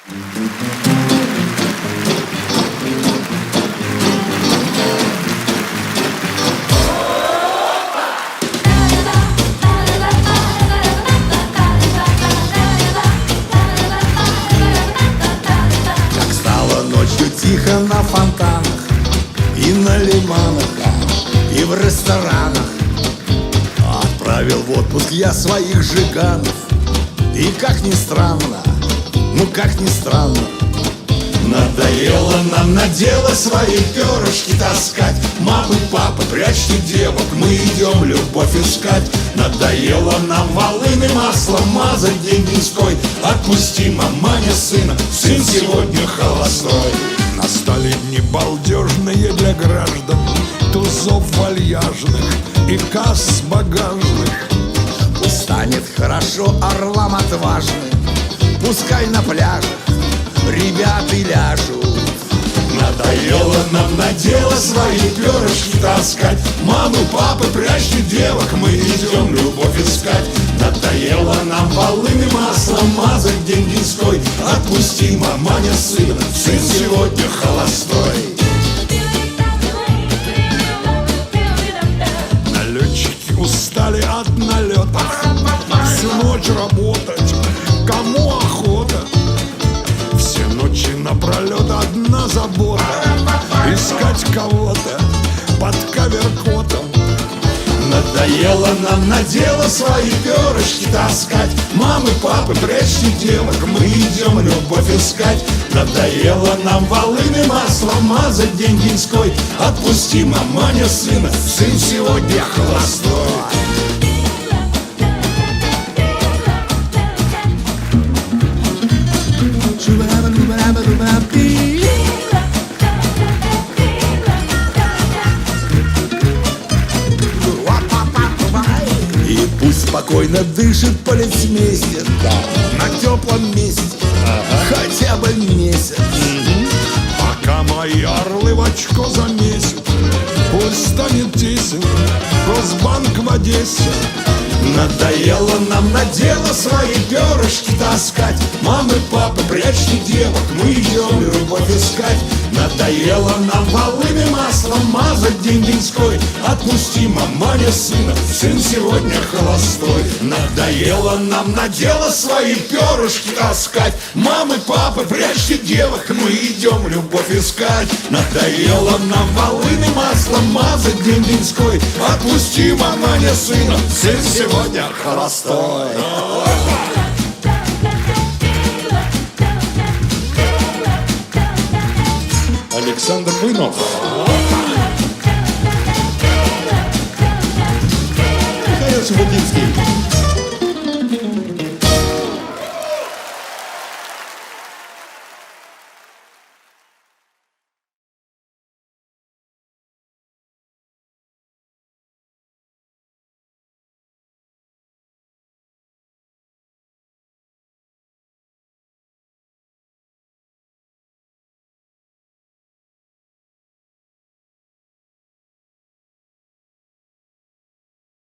Как стало ночью тихо на фонтанах и на лиманах, и в ресторанах, отправил в отпуск я своих жиганов. И как ни странно, ну как ни странно, надоело нам на дело свои перышки таскать. Мамы, папы, прячьте девок, мы идем любовь искать. Надоело нам волыны маслом мазать день-деньской. Отпусти, маманя, сына, сын сегодня холостой. Настали дни балдежные для граждан, тузов вальяжных и касс багажных. Пусть станет хорошо орлам отважным, пускай на пляжах ребята ляжут. Надоело нам на дело свои перышки таскать. Мамы, папы, прячьте девок, мы идем любовь искать. Надоело нам волыны маслом мазать день-деньской. Отпусти, маманя, сына, сын сегодня холостой. Налетчики устали от налетов, всю ночь работать, кому охота? Все ночи напролет одна забота — искать кого-то под кавер-котом. Надоело нам на дело свои перышки таскать. Мамы, папы, прячьте девок, мы идем любовь искать. Надоело нам волыны маслом мазать день-деньской. Отпусти, маманя, сына, сын сегодня холостой. И пусть спокойно дышит полицмейстер на теплом месте хотя бы месяц. Пока мои орлы в очко замесят, пусть станет тесен Госбанк в Одессе. Надоело нам на дело свои перышки таскать. Мамы, папы, прячьте девок, мы идем любовь искать. Надоело нам волыны маслом мазать день-деньской. Отпусти, маманя, сына, сын сегодня холостой. Надоело нам на дело свои перышки таскать. Мамы, папы, прячьте девок, мы идем любовь искать. Надоело нам волыны маслом мазать день-деньской. Отпусти, маманя, сына, сын сегодня холостой. Александр Блинов, Михаил Шебутинский.